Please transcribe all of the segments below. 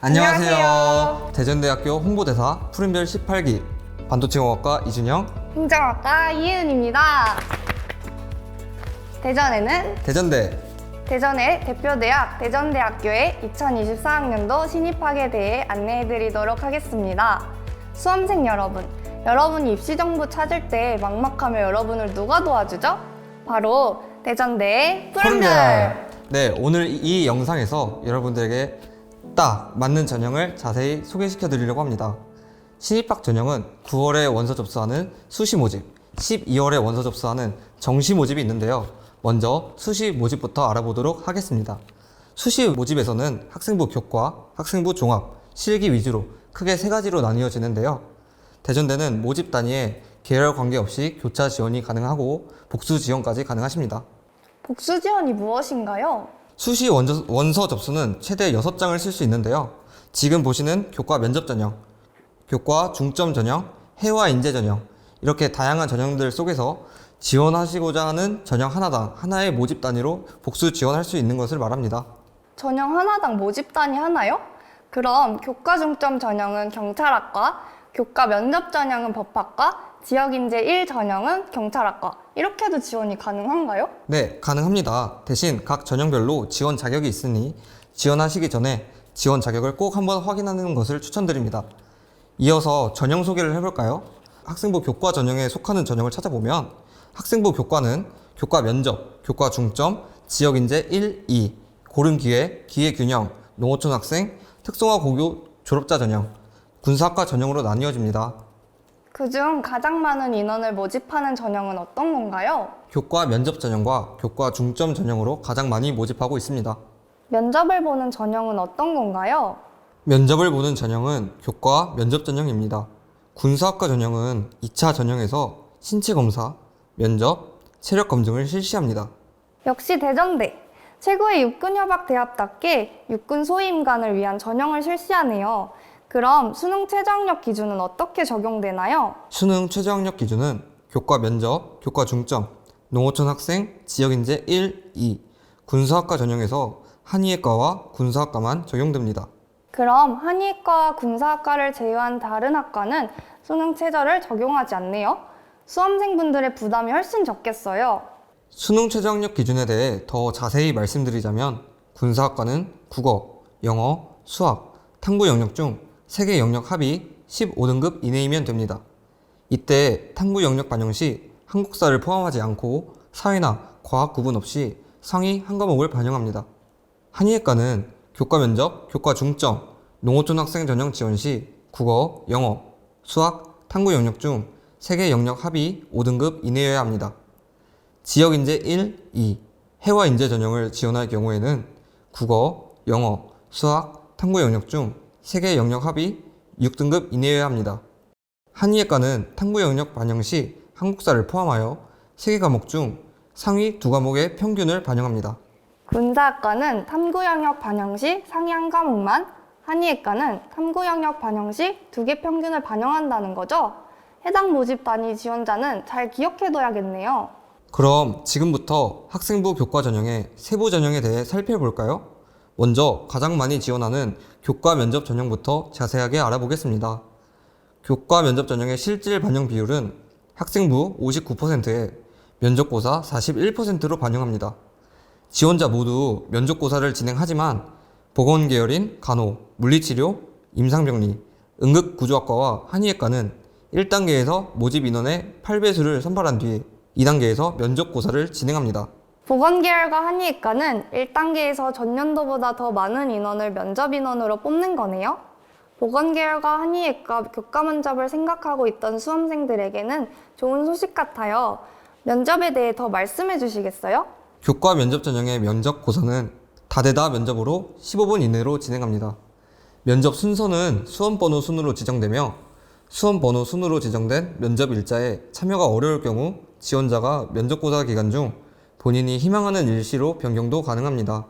안녕하세요. 대전대학교 홍보대사 푸른별 18기 반도체공학과 이준영, 행정학과 이혜은입니다. 대전에는 대전의 대표대학 대전대학교의 2024학년도 신입학에 대해 안내해드리도록 하겠습니다. 수험생 여러분, 여러분이 입시 정보 찾을 때 막막하면 여러분을 누가 도와주죠? 바로 대전대의 푸른별! 네, 오늘 이 영상에서 여러분들에게 딱 맞는 전형을 자세히 소개시켜 드리려고 합니다. 신입학 전형은 9월에 원서 접수하는 수시 모집, 12월에 원서 접수하는 정시 모집이 있는데요. 먼저 수시 모집부터 알아보도록 하겠습니다. 수시 모집에서는 학생부 교과, 학생부 종합, 실기 위주로 크게 세 가지로 나뉘어지는데요. 대전대는 모집 단위에 계열 관계없이 교차 지원이 가능하고 복수 지원까지 가능하십니다. 복수 지원이 무엇인가요? 수시 원서 접수는 최대 6장을 쓸 수 있는데요. 지금 보시는 교과 면접 전형, 교과 중점 전형, 해와 인재 전형, 이렇게 다양한 전형들 속에서 지원하시고자 하는 전형 하나당 하나의 모집 단위로 복수 지원할 수 있는 것을 말합니다. 전형 하나당 모집 단위 하나요? 그럼 교과 중점 전형은 경찰학과, 교과 면접 전형은 법학과, 지역인재 1 전형은 경찰학과, 이렇게도 지원이 가능한가요? 네, 가능합니다. 대신 각 전형별로 지원 자격이 있으니 지원하시기 전에 지원 자격을 꼭 한번 확인하는 것을 추천드립니다. 이어서 전형 소개를 해볼까요? 학생부 교과 전형에 속하는 전형을 찾아보면 학생부 교과는 교과 면접, 교과 중점, 지역인재 1, 2, 고른기회, 기회균형, 농어촌 학생, 특성화 고교 졸업자 전형, 군사학과 전형으로 나뉘어집니다. 그중 가장 많은 인원을 모집하는 전형은 어떤 건가요? 교과 면접 전형과 교과 중점 전형으로 가장 많이 모집하고 있습니다. 면접을 보는 전형은 어떤 건가요? 면접을 보는 전형은 교과 면접 전형입니다. 군사학과 전형은 2차 전형에서 신체 검사, 면접, 체력 검증을 실시합니다. 역시 대전대! 최고의 육군협학 대학답게 육군 소위임관을 위한 전형을 실시하네요. 그럼 수능 최저학력 기준은 어떻게 적용되나요? 수능 최저학력 기준은 교과 면접, 교과 중점, 농어촌 학생, 지역인재 1, 2, 군사학과 전형에서 한의예과와 군사학과만 적용됩니다. 그럼 한의과와 군사학과를 제외한 다른 학과는 수능 최저를 적용하지 않네요. 수험생분들의 부담이 훨씬 적겠어요. 수능 최저학력 기준에 대해 더 자세히 말씀드리자면 군사학과는 국어, 영어, 수학, 탐구 영역 중 3개 영역 합이 15등급 이내이면 됩니다. 이때 탐구 영역 반영 시 한국사를 포함하지 않고 사회나 과학 구분 없이 상위 한 과목을 반영합니다. 한의예과는 교과 면접, 교과 중점, 농어촌 학생 전형 지원 시 국어, 영어, 수학, 탐구 영역 중 3개 영역 합이 5등급 이내여야 합니다. 지역인재 1, 2, 해와 인재 전형을 지원할 경우에는 국어, 영어, 수학, 탐구 영역 중 3개 영역 합이 6등급 이내여야 합니다. 한의예과는 탐구 영역 반영 시 한국사를 포함하여 3개 과목 중 상위 2과목의 평균을 반영합니다. 군사학과는 탐구 영역 반영 시 상위 한 과목만, 한의예과는 탐구 영역 반영 시 2개 평균을 반영한다는 거죠? 해당 모집 단위 지원자는 잘 기억해둬야겠네요. 그럼 지금부터 학생부 교과 전형의 세부 전형에 대해 살펴볼까요? 먼저 가장 많이 지원하는 교과 면접 전형부터 자세하게 알아보겠습니다. 교과 면접 전형의 실질 반영 비율은 학생부 59%에 면접고사 41%로 반영합니다. 지원자 모두 면접고사를 진행하지만 보건 계열인 간호, 물리치료, 임상병리, 응급구조학과와 한의예과는 1단계에서 모집 인원의 8배수를 선발한 뒤 2단계에서 면접고사를 진행합니다. 보건계열과 한의예과는 1단계에서 전년도보다 더 많은 인원을 면접 인원으로 뽑는 거네요. 보건계열과 한의예과 교과 면접을 생각하고 있던 수험생들에게는 좋은 소식 같아요. 면접에 대해 더 말씀해 주시겠어요? 교과 면접 전형의 면접고사는 다대다 면접으로 15분 이내로 진행합니다. 면접 순서는 수험번호 순으로 지정되며 수험번호 순으로 지정된 면접 일자에 참여가 어려울 경우 지원자가 면접고사 기간 중 본인이 희망하는 일시로 변경도 가능합니다.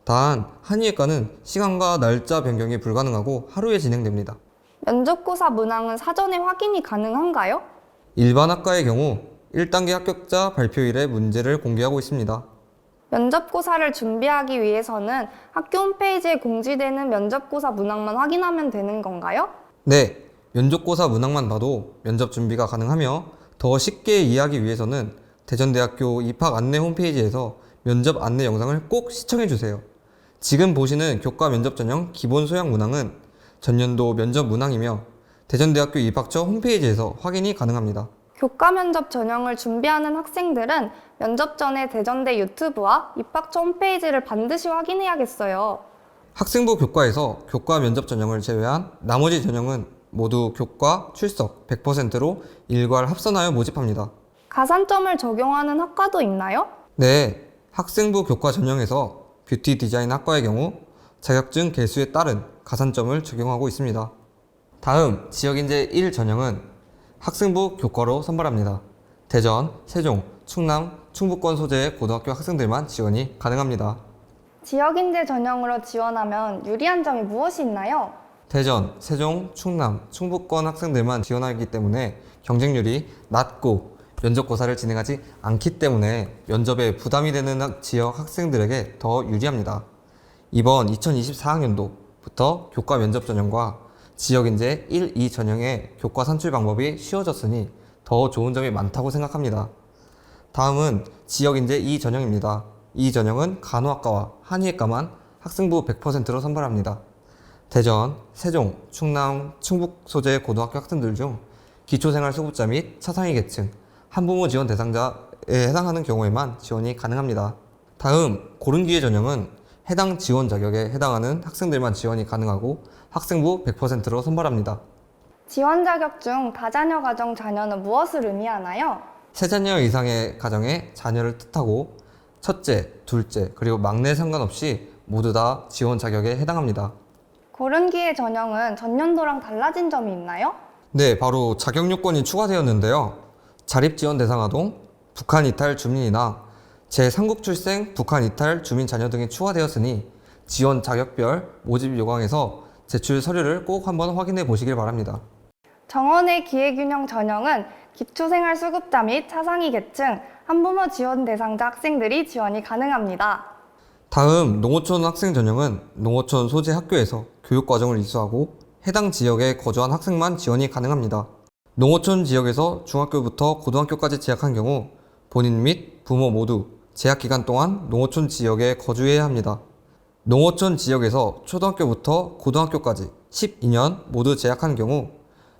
단, 한의예과는 시간과 날짜 변경이 불가능하고 하루에 진행됩니다. 면접고사 문항은 사전에 확인이 가능한가요? 일반 학과의 경우 1단계 합격자 발표일에 문제를 공개하고 있습니다. 면접고사를 준비하기 위해서는 학교 홈페이지에 공지되는 면접고사 문항만 확인하면 되는 건가요? 네, 면접고사 문항만 봐도 면접 준비가 가능하며 더 쉽게 이해하기 위해서는 대전대학교 입학 안내 홈페이지에서 면접 안내 영상을 꼭 시청해 주세요. 지금 보시는 교과 면접 전형 기본 소양 문항은 전년도 면접 문항이며 대전대학교 입학처 홈페이지에서 확인이 가능합니다. 교과 면접 전형을 준비하는 학생들은 면접 전에 대전대 유튜브와 입학처 홈페이지를 반드시 확인해야겠어요. 학생부 교과에서 교과 면접 전형을 제외한 나머지 전형은 모두 교과 출석 100%로 일괄 합산하여 모집합니다. 가산점을 적용하는 학과도 있나요? 네, 학생부 교과 전형에서 뷰티 디자인 학과의 경우 자격증 개수에 따른 가산점을 적용하고 있습니다. 다음 지역인재 1 전형은 학생부 교과로 선발합니다. 대전, 세종, 충남, 충북권 소재의 고등학교 학생들만 지원이 가능합니다. 지역인재 전형으로 지원하면 유리한 점이 무엇이 있나요? 대전, 세종, 충남, 충북권 학생들만 지원하기 때문에 경쟁률이 낮고 면접고사를 진행하지 않기 때문에 면접에 부담이 되는 지역 학생들에게 더 유리합니다. 이번 2024학년도부터 교과 면접 전형과 지역인재 1, 2 전형의 교과 산출 방법이 쉬워졌으니 더 좋은 점이 많다고 생각합니다. 다음은 지역인재 2 전형입니다. 이 전형은 간호학과와 한의학과만 학생부 100%로 선발합니다. 대전, 세종, 충남, 충북 소재 고등학교 학생들 중 기초생활수급자 및 차상위 계층, 한부모 지원 대상자에 해당하는 경우에만 지원이 가능합니다. 다음 고른기회 전형은 해당 지원 자격에 해당하는 학생들만 지원이 가능하고 학생부 100%로 선발합니다. 지원 자격 중 다자녀 가정 자녀는 무엇을 의미하나요? 세 자녀 이상의 가정의 자녀를 뜻하고 첫째, 둘째, 그리고 막내 상관없이 모두 다 지원 자격에 해당합니다. 고른기회 전형은 전년도랑 달라진 점이 있나요? 네, 바로 자격 요건이 추가되었는데요. 자립지원 대상 아동, 북한 이탈 주민이나 제3국 출생 북한 이탈 주민 자녀 등이 추가되었으니 지원 자격별 모집 요강에서 제출 서류를 꼭 한번 확인해 보시길 바랍니다. 정원의 기회균형 전형은 기초생활수급자 및 차상위 계층, 한부모 지원 대상자 학생들이 지원이 가능합니다. 다음 농어촌 학생 전형은 농어촌 소재 학교에서 교육과정을 이수하고 해당 지역에 거주한 학생만 지원이 가능합니다. 농어촌 지역에서 중학교부터 고등학교까지 재학한 경우 본인 및 부모 모두 재학기간 동안 농어촌 지역에 거주해야 합니다. 농어촌 지역에서 초등학교부터 고등학교까지 12년 모두 재학한 경우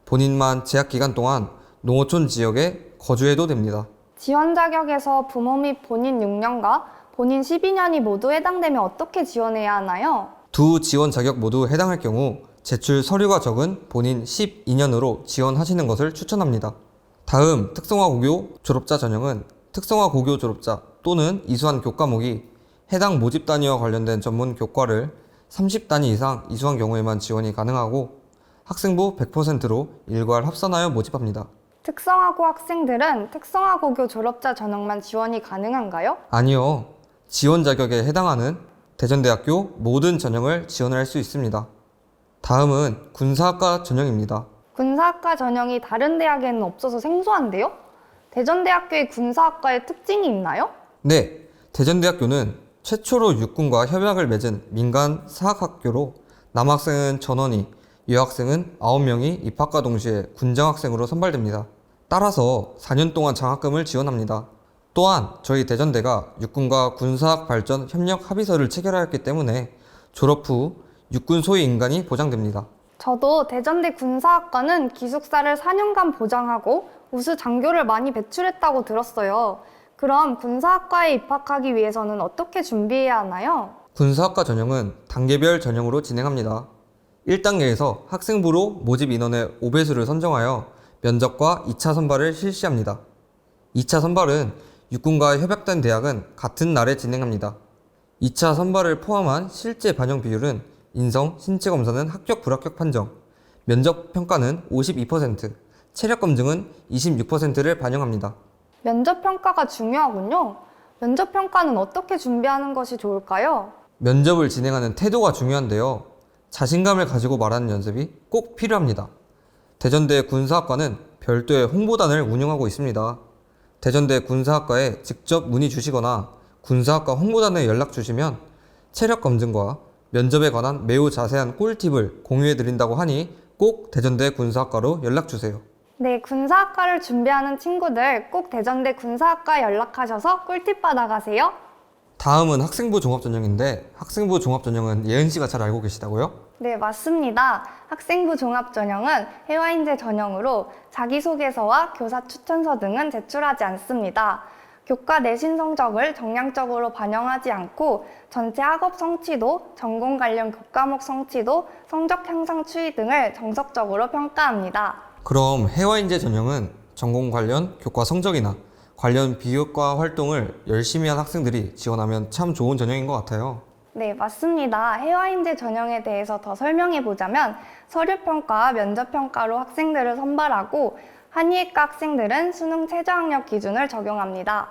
본인만 재학기간 동안 농어촌 지역에 거주해도 됩니다. 지원 자격에서 부모 및 본인 6년과 본인 12년이 모두 해당되면 어떻게 지원해야 하나요? 두 지원 자격 모두 해당할 경우 제출 서류가 적은 본인 12년으로 지원하시는 것을 추천합니다. 다음 특성화 고교 졸업자 전형은 특성화 고교 졸업자 또는 이수한 교과목이 해당 모집 단위와 관련된 전문 교과를 30단위 이상 이수한 경우에만 지원이 가능하고 학생부 100%로 일괄 합산하여 모집합니다. 특성화고 학생들은 특성화고교 졸업자 전형만 지원이 가능한가요? 아니요. 지원 자격에 해당하는 대전대학교 모든 전형을 지원을 할 수 있습니다. 다음은 군사학과 전형입니다. 군사학과 전형이 다른 대학에는 없어서 생소한데요? 대전대학교의 군사학과의 특징이 있나요? 네, 대전대학교는 최초로 육군과 협약을 맺은 민간 사학학교로 남학생은 전원이, 여학생은 9명이 입학과 동시에 군장학생으로 선발됩니다. 따라서 4년 동안 장학금을 지원합니다. 또한 저희 대전대가 육군과 군사학 발전 협력 합의서를 체결하였기 때문에 졸업 후 육군 소위 인간이 보장됩니다. 저도 대전대 군사학과는 기숙사를 4년간 보장하고 우수 장교를 많이 배출했다고 들었어요. 그럼 군사학과에 입학하기 위해서는 어떻게 준비해야 하나요? 군사학과 전형은 단계별 전형으로 진행합니다. 1단계에서 학생부로 모집 인원의 5배수를 선정하여 면접과 2차 선발을 실시합니다. 2차 선발은 육군과 협약된 대학은 같은 날에 진행합니다. 2차 선발을 포함한 실제 반영 비율은 인성, 신체 검사는 합격, 불합격 판정, 면접 평가는 52%, 체력 검증은 26%를 반영합니다. 면접 평가가 중요하군요. 면접 평가는 어떻게 준비하는 것이 좋을까요? 면접을 진행하는 태도가 중요한데요. 자신감을 가지고 말하는 연습이 꼭 필요합니다. 대전대 군사학과는 별도의 홍보단을 운영하고 있습니다. 대전대 군사학과에 직접 문의 주시거나 군사학과 홍보단에 연락 주시면 체력 검증과 면접에 관한 매우 자세한 꿀팁을 공유해 드린다고 하니 꼭 대전대 군사학과로 연락 주세요. 네, 군사학과를 준비하는 친구들 꼭 대전대 군사학과에 연락하셔서 꿀팁 받아가세요. 다음은 학생부 종합전형인데 학생부 종합전형은 예은 씨가 잘 알고 계시다고요? 네, 맞습니다. 학생부 종합전형은 회화인재 전형으로 자기소개서와 교사 추천서 등은 제출하지 않습니다. 교과 내신 성적을 정량적으로 반영하지 않고 전체 학업 성취도, 전공 관련 교과목 성취도, 성적 향상 추이 등을 정석적으로 평가합니다. 그럼 해와인재 전형은 전공 관련 교과 성적이나 관련 비교과 활동을 열심히 한 학생들이 지원하면 참 좋은 전형인 것 같아요. 네, 맞습니다. 해와인재 전형에 대해서 더 설명해 보자면 서류평가, 면접평가로 학생들을 선발하고 한의학과 학생들은 수능 최저학력 기준을 적용합니다.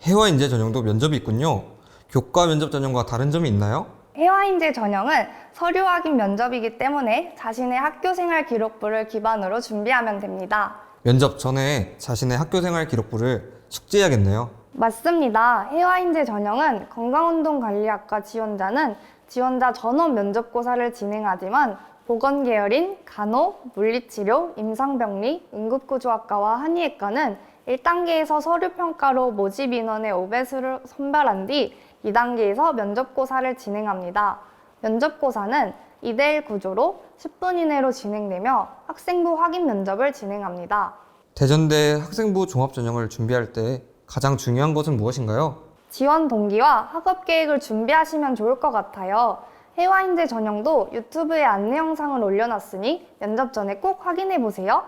해와인재 전형도 면접이 있군요. 교과 면접 전형과 다른 점이 있나요? 해와인재 전형은 서류 확인 면접이기 때문에 자신의 학교생활 기록부를 기반으로 준비하면 됩니다. 면접 전에 자신의 학교생활 기록부를 숙지해야겠네요. 맞습니다. 해와인재 전형은 건강운동관리학과 지원자는 지원자 전원 면접고사를 진행하지만 보건계열인 간호, 물리치료, 임상병리, 응급구조학과와 한의학과는 1단계에서 서류평가로 모집 인원의 5배수를 선별한 뒤 2단계에서 면접고사를 진행합니다. 면접고사는 2대1 구조로 10분 이내로 진행되며 학생부 확인 면접을 진행합니다. 대전대 학생부 종합전형을 준비할 때 가장 중요한 것은 무엇인가요? 지원 동기와 학업 계획을 준비하시면 좋을 것 같아요. 해와인재 전형도 유튜브에 안내 영상을 올려놨으니 면접 전에 꼭 확인해 보세요.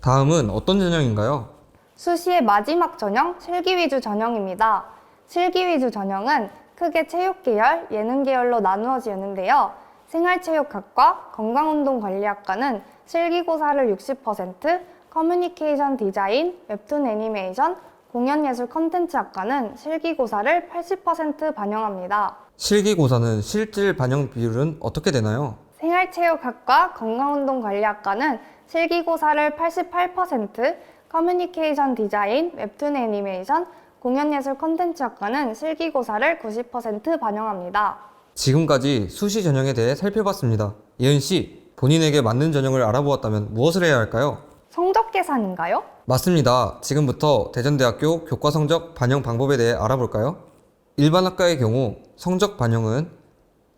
다음은 어떤 전형인가요? 수시의 마지막 전형, 실기 위주 전형입니다. 실기 위주 전형은 크게 체육 계열, 예능 계열로 나누어지는데요. 생활체육학과, 건강운동관리학과는 실기고사를 60%, 커뮤니케이션 디자인, 웹툰 애니메이션, 공연예술 컨텐츠학과는 실기고사를 80% 반영합니다. 실기고사는 실질 반영 비율은 어떻게 되나요? 생활체육학과, 건강운동관리학과는 실기고사를 88%, 커뮤니케이션 디자인, 웹툰 애니메이션, 공연예술 컨텐츠학과는 실기고사를 90% 반영합니다. 지금까지 수시 전형에 대해 살펴봤습니다. 예은 씨, 본인에게 맞는 전형을 알아보았다면 무엇을 해야 할까요? 성적 계산인가요? 맞습니다. 지금부터 대전대학교 교과 성적 반영 방법에 대해 알아볼까요? 일반 학과의 경우 성적 반영은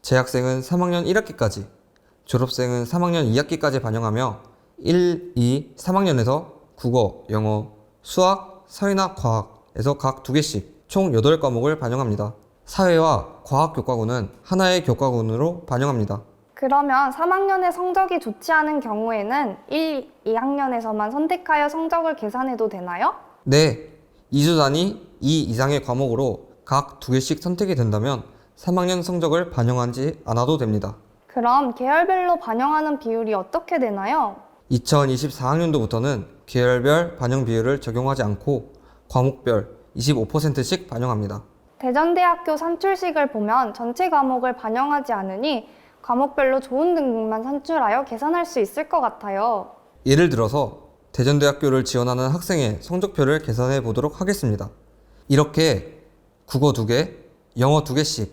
재학생은 3학년 1학기까지, 졸업생은 3학년 2학기까지 반영하며 1, 2, 3학년에서 국어, 영어, 수학, 사회나 과학에서 각 2개씩 총 8과목을 반영합니다. 사회와 과학교과고는 하나의 교과군으로 반영합니다. 그러면 3학년의 성적이 좋지 않은 경우에는 1, 2학년에서만 선택하여 성적을 계산해도 되나요? 네, 2주 단위 2 이상의 과목으로 각 2개씩 선택이 된다면 3학년 성적을 반영하지 않아도 됩니다. 그럼 계열별로 반영하는 비율이 어떻게 되나요? 2024학년도부터는 계열별 반영 비율을 적용하지 않고 과목별 25%씩 반영합니다. 대전대학교 산출식을 보면 전체 과목을 반영하지 않으니 과목별로 좋은 등급만 산출하여 계산할 수 있을 것 같아요. 예를 들어서 대전대학교를 지원하는 학생의 성적표를 계산해 보도록 하겠습니다. 이렇게 국어 2개, 영어 2개씩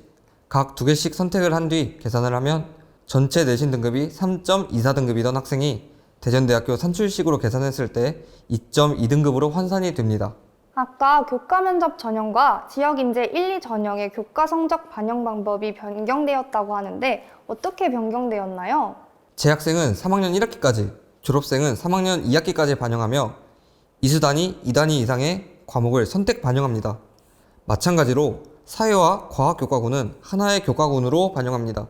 각 2개씩 선택을 한 뒤 계산을 하면 전체 내신 등급이 3.24등급이던 학생이 대전대학교 산출식으로 계산했을 때 2.2등급으로 환산이 됩니다. 아까 교과 면접 전형과 지역인재 1, 2 전형의 교과 성적 반영 방법이 변경되었다고 하는데 어떻게 변경되었나요? 재학생은 3학년 1학기까지, 졸업생은 3학년 2학기까지 반영하며 이수 단위 2단위 이상의 과목을 선택 반영합니다. 마찬가지로 사회와 과학교과고는 하나의 교과군으로 반영합니다.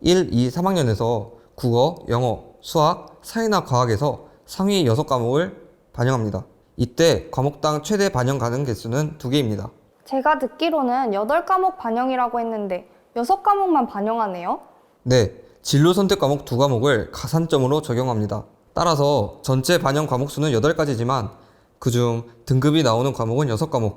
1, 2, 3학년에서 국어, 영어, 수학, 사회나 과학에서 상위 6과목을 반영합니다. 이때 과목당 최대 반영 가능 개수는 2개입니다. 제가 듣기로는 8과목 반영이라고 했는데 6과목만 반영하네요? 네, 진로 선택 과목 2과목을 가산점으로 적용합니다. 따라서 전체 반영 과목 수는 8가지지만 그중 등급이 나오는 과목은 6과목,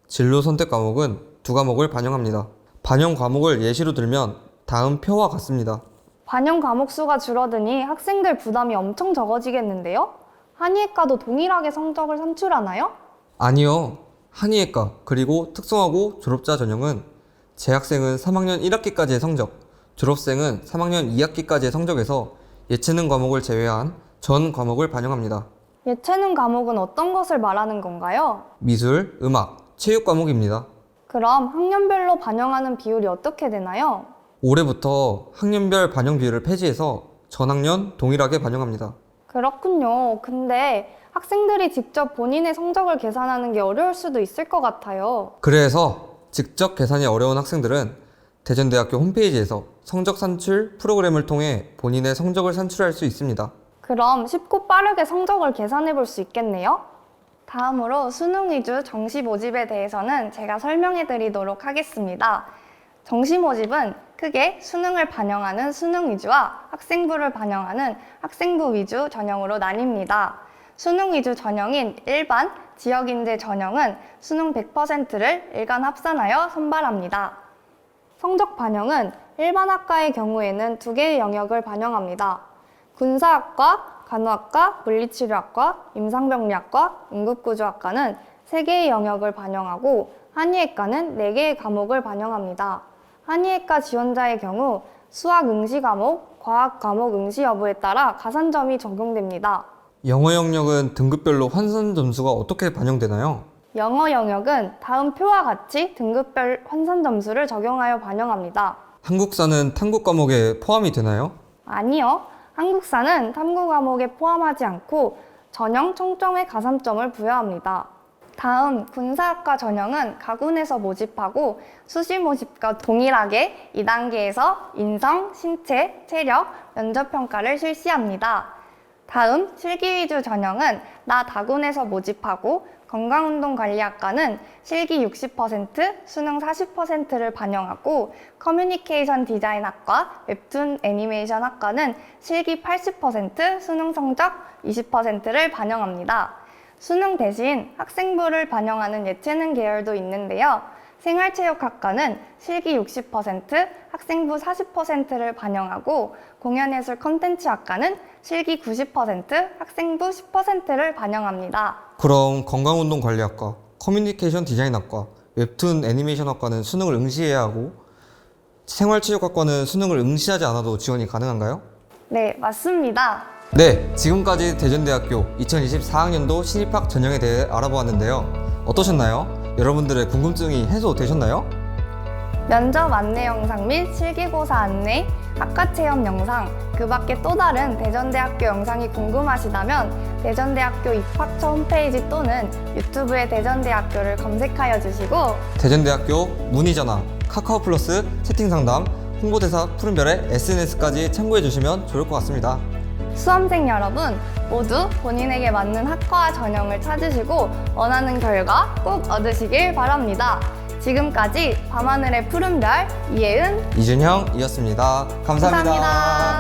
진로 선택 과목은 2과목을 반영합니다. 반영 과목을 예시로 들면 다음 표와 같습니다. 반영 과목 수가 줄어드니 학생들 부담이 엄청 적어지겠는데요? 한의학과도 동일하게 성적을 산출하나요? 아니요. 한의예과 그리고 특성화고 졸업자 전형은 재학생은 3학년 1학기까지의 성적, 졸업생은 3학년 2학기까지의 성적에서 예체능 과목을 제외한 전 과목을 반영합니다. 예체능 과목은 어떤 것을 말하는 건가요? 미술, 음악, 체육 과목입니다. 그럼 학년별로 반영하는 비율이 어떻게 되나요? 올해부터 학년별 반영 비율을 폐지해서 전학년 동일하게 반영합니다. 그렇군요. 근데 학생들이 직접 본인의 성적을 계산하는 게 어려울 수도 있을 것 같아요. 그래서 직접 계산이 어려운 학생들은 대전대학교 홈페이지에서 성적 산출 프로그램을 통해 본인의 성적을 산출할 수 있습니다. 그럼 쉽고 빠르게 성적을 계산해 볼 수 있겠네요? 다음으로 수능 위주 정시 모집에 대해서는 제가 설명해 드리도록 하겠습니다. 정시 모집은 크게 수능을 반영하는 수능 위주와 학생부를 반영하는 학생부 위주 전형으로 나뉩니다. 수능 위주 전형인 일반, 지역인재 전형은 수능 100%를 일간 합산하여 선발합니다. 성적 반영은 일반 학과의 경우에는 두 개의 영역을 반영합니다. 군사학과, 간호학과, 물리치료학과, 임상병리학과, 응급구조학과는 3개의 영역을 반영하고 한의예과는 4개의 과목을 반영합니다. 한의예과 지원자의 경우 수학 응시 과목, 과학 과목 응시 여부에 따라 가산점이 적용됩니다. 영어 영역은 등급별로 환산 점수가 어떻게 반영되나요? 영어 영역은 다음 표와 같이 등급별 환산 점수를 적용하여 반영합니다. 한국사는 탐구 과목에 포함이 되나요? 아니요. 한국사는 탐구 과목에 포함하지 않고 전형 총점에 가산점을 부여합니다. 다음 군사학과 전형은 가군에서 모집하고 수시 모집과 동일하게 2단계에서 인성, 신체, 체력, 면접평가를 실시합니다. 다음 실기 위주 전형은 나 다군에서 모집하고 건강운동관리학과는 실기 60%, 수능 40%를 반영하고 커뮤니케이션 디자인학과, 웹툰 애니메이션 학과는 실기 80%, 수능 성적 20%를 반영합니다. 수능 대신 학생부를 반영하는 예체능 계열도 있는데요. 생활체육학과는 실기 60%, 학생부 40%를 반영하고 공연예술 콘텐츠학과는 실기 90%, 학생부 10%를 반영합니다. 그럼 건강운동관리학과, 커뮤니케이션 디자인학과, 웹툰 애니메이션학과는 수능을 응시해야 하고 생활체육학과는 수능을 응시하지 않아도 지원이 가능한가요? 네, 맞습니다. 네, 지금까지 대전대학교 2024학년도 신입학 전형에 대해 알아보았는데요. 어떠셨나요? 여러분들의 궁금증이 해소되셨나요? 면접 안내 영상 및 실기고사 안내, 학과 체험 영상, 그 밖에 또 다른 대전대학교 영상이 궁금하시다면 대전대학교 입학처 홈페이지 또는 유튜브에 대전대학교를 검색하여 주시고 대전대학교 문의전화, 카카오 플러스 채팅 상담, 홍보대사 푸른별의 SNS까지 참고해 주시면 좋을 것 같습니다. 수험생 여러분 모두 본인에게 맞는 학과와 전형을 찾으시고 원하는 결과 꼭 얻으시길 바랍니다. 지금까지 밤하늘의 푸른별 이혜은, 이준형이었습니다. 감사합니다. 감사합니다.